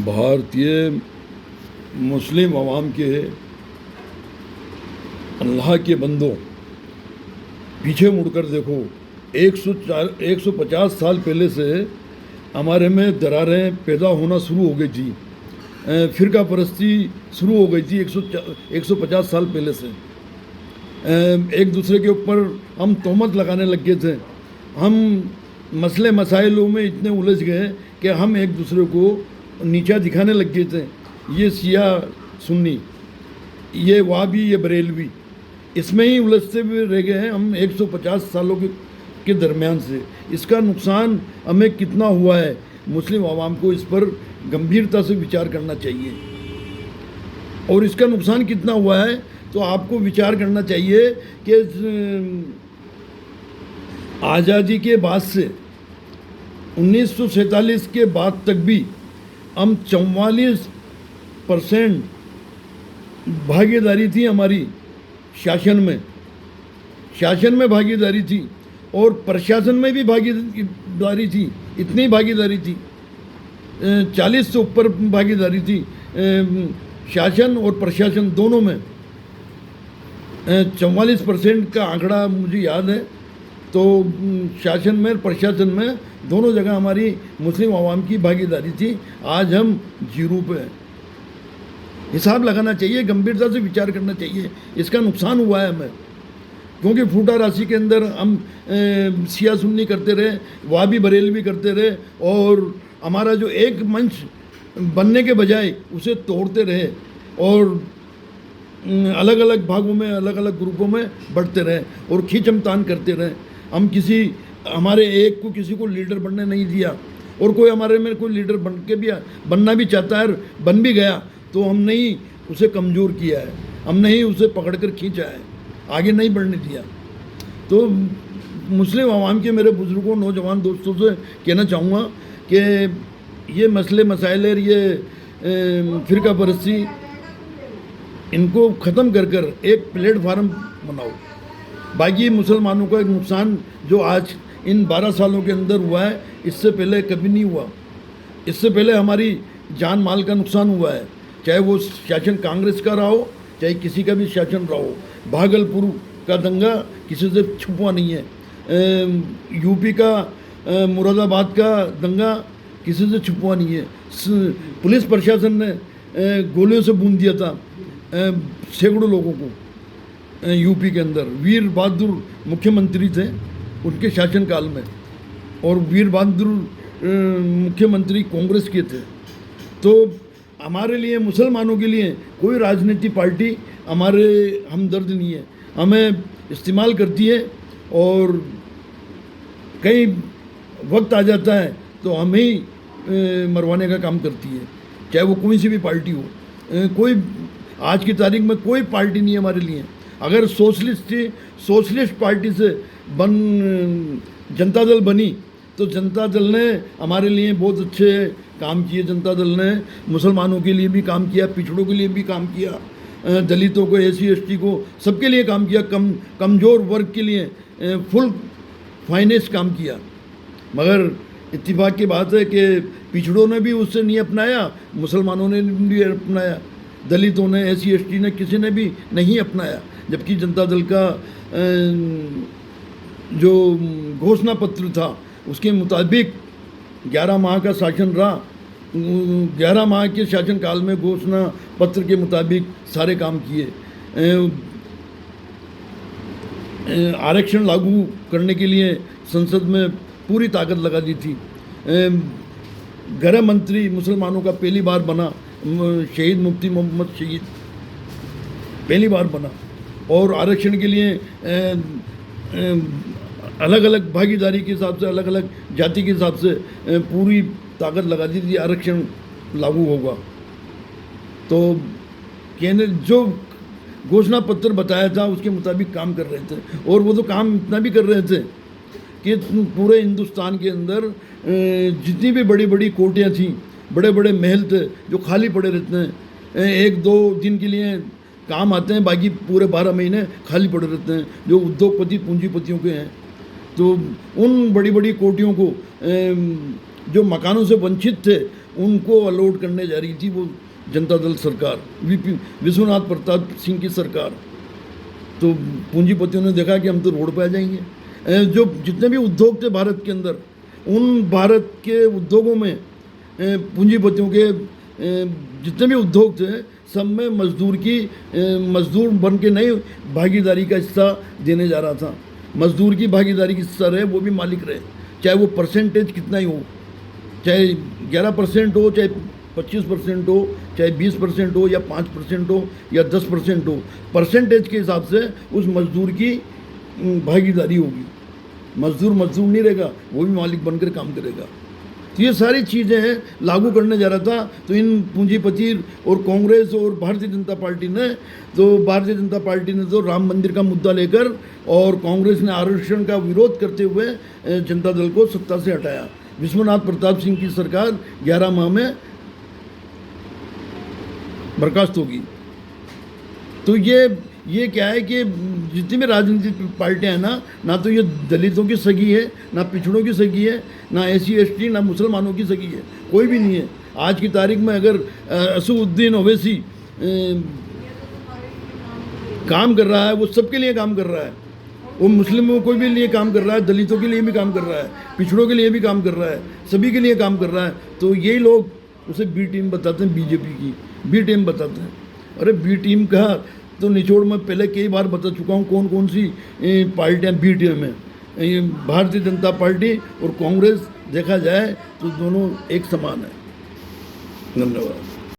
भारतीय मुस्लिम अवाम के अल्लाह के बंदों, पीछे मुड़कर देखो। 150 साल पहले से हमारे में दरारें पैदा होना शुरू हो गई थी, फ़िरका परस्ती शुरू हो गई थी 150 साल पहले से। एक दूसरे के ऊपर हम तोहमत लगाने लग गए थे। हम मसले मसाइलों में इतने उलझ गए कि हम एक दूसरे को नीचा दिखाने लग गए थे। ये शिया सुन्नी, ये वहाबी, ये बरेलवी, इसमें ही उलझते हुए रह गए हैं हम 150 सालों के दरमियान से। इसका नुकसान हमें कितना हुआ है, मुस्लिम आवाम को इस पर गंभीरता से विचार करना चाहिए। और इसका नुकसान कितना हुआ है तो आपको विचार करना चाहिए कि आज़ादी के बाद से 1947 के बाद तक भी हम 44% भागीदारी थी हमारी शासन में भागीदारी थी, और प्रशासन में भी भागीदारी थी। इतनी भागीदारी थी, 40 से ऊपर भागीदारी थी शासन और प्रशासन दोनों में। 44% का आंकड़ा मुझे याद है। तो शासन में प्रशासन में दोनों जगह हमारी मुस्लिम आवाम की भागीदारी थी। आज हम 0 पे हैं। हिसाब लगाना चाहिए, गंभीरता से विचार करना चाहिए। इसका नुकसान हुआ है हमें, क्योंकि फूटा राशि के अंदर हम शिया सुन्नी करते रहे, वहाबी बरेलवी करते रहे, और हमारा जो एक मंच बनने के बजाय उसे तोड़ते रहे और अलग अलग भागों में, अलग अलग ग्रुपों में बढ़ते रहे और खींचमतान करते रहे। हम हमारे एक को किसी को लीडर बनने नहीं दिया, और कोई हमारे में कोई लीडर बनना भी चाहता है, बन भी गया, तो हमने ही उसे कमज़ोर किया है, हमने ही उसे पकड़कर खींचा है, आगे नहीं बढ़ने दिया। तो मुस्लिम आवाम के मेरे बुज़ुर्गों, नौजवान दोस्तों से कहना चाहूँगा कि ये मसले मसाइल, ये फ़िरका परस्ती, इनको ख़त्म कर एक प्लेटफार्म बनाओ। बाकी मुसलमानों का एक नुकसान जो आज इन 12 सालों के अंदर हुआ है, इससे पहले कभी नहीं हुआ। इससे पहले हमारी जान माल का नुकसान हुआ है, चाहे वो शासन कांग्रेस का रहा हो, चाहे किसी का भी शासन रहा हो। भागलपुर का दंगा किसी से छुपा नहीं है, यूपी का मुरादाबाद का दंगा किसी से छुपा नहीं है। पुलिस प्रशासन ने गोलियों से बूंद दिया था सैकड़ों लोगों को यूपी के अंदर। वीर बहादुर मुख्यमंत्री थे उनके शासनकाल में, और वीर बहादुर मुख्यमंत्री कांग्रेस के थे। तो हमारे लिए, मुसलमानों के लिए कोई राजनीतिक पार्टी हमारे हमदर्द नहीं है, हमें इस्तेमाल करती है, और कई वक्त आ जाता है तो हमें ही मरवाने का काम करती है, चाहे वो कोई सी भी पार्टी हो। कोई आज की तारीख में कोई पार्टी नहीं है हमारे लिए। अगर सोशलिस्ट पार्टी से जनता दल बनी, तो जनता दल ने हमारे लिए बहुत अच्छे काम किए। जनता दल ने मुसलमानों के लिए भी काम किया, पिछड़ों के लिए भी काम किया, दलितों को, SC ST को, सबके लिए काम किया, कमज़ोर वर्ग के लिए फुल फाइनेंस काम किया। मगर इत्तेफाक की बात है कि पिछड़ों ने भी उससे नहीं अपनाया, मुसलमानों ने भी अपनाया, दलितों ने, SC ST ने, किसी ने भी नहीं अपनाया। जबकि जनता दल का जो घोषणा पत्र था उसके मुताबिक 11 माह का शासन रहा। 11 माह के शासनकाल में घोषणा पत्र के मुताबिक सारे काम किए। आरक्षण लागू करने के लिए संसद में पूरी ताकत लगा दी थी। गृह मंत्री मुसलमानों का पहली बार बना, शहीद मुफ्ती मोहम्मद शहीद पहली बार बना, और आरक्षण के लिए अलग अलग भागीदारी के हिसाब से, अलग अलग जाति के हिसाब से पूरी ताकत लगा दी थी, आरक्षण लागू होगा। तो केंद्र जो घोषणा पत्र बताया था उसके मुताबिक काम कर रहे थे, और वो तो काम इतना भी कर रहे थे कि पूरे हिंदुस्तान के अंदर जितनी भी बड़ी बड़ी कोठियाँ थीं, बड़े बड़े महल थे जो खाली पड़े रहते हैं, 1-2 दिन के लिए काम आते हैं, बाकी पूरे 12 महीने खाली पड़े रहते हैं, जो उद्योगपति पूंजीपतियों के हैं। तो उन बड़ी बड़ी कोठियों को जो मकानों से वंचित थे उनको अलॉट करने जा रही थी वो जनता दल सरकार, विश्वनाथ प्रताप सिंह की सरकार। तो पूंजीपतियों ने देखा कि हम तो रोड पे आ जाएंगे। जो जितने भी उद्योग थे भारत के अंदर, उन भारत के उद्योगों में पूंजीपतियों के जितने भी उद्योग थे सब में मजदूर बन के नहीं भागीदारी का हिस्सा देने जा रहा था। मजदूर की भागीदारी की हिस्सा रहे, वो भी मालिक रहे, चाहे वो परसेंटेज कितना ही हो, चाहे 11% हो, चाहे 25% हो, चाहे 20% हो, या 5% हो, या 10% हो, परसेंटेज के हिसाब से उस मजदूर की भागीदारी होगी। मजदूर नहीं रहेगा, वो भी मालिक बनकर काम करेगा। तो ये सारी चीज़ें लागू करने जा रहा था। तो इन पूंजीपति और कांग्रेस और भारतीय जनता पार्टी ने तो राम मंदिर का मुद्दा लेकर और कांग्रेस ने आरक्षण का विरोध करते हुए जनता दल को सत्ता से हटाया। विश्वनाथ प्रताप सिंह की सरकार 11 माह में बर्खास्त होगी। तो ये क्या है कि जितनी भी राजनीतिक पार्टियां हैं ना तो ये दलितों की सगी है, ना पिछड़ों की सगी है, ना SC/ST, ना मुसलमानों की सगी है, कोई भी नहीं है। आज की तारीख में अगर असदुद्दीन ओवैसी काम कर रहा है, वो सबके लिए काम कर रहा है। वो मुस्लिमों को भी लिए काम कर रहा है, दलितों के लिए भी काम कर रहा है, पिछड़ों के लिए भी काम कर रहा है, सभी के लिए काम कर रहा है। तो यही लोग उसे बी टीम बताते हैं, बीजेपी की बी टीम बताते हैं। अरे बी टीम का तो निचोड़ में पहले कई बार बता चुका हूँ कौन कौन सी पार्टियाँ बी टीम में। ये भारतीय जनता पार्टी और कांग्रेस देखा जाए तो दोनों एक समान है। धन्यवाद।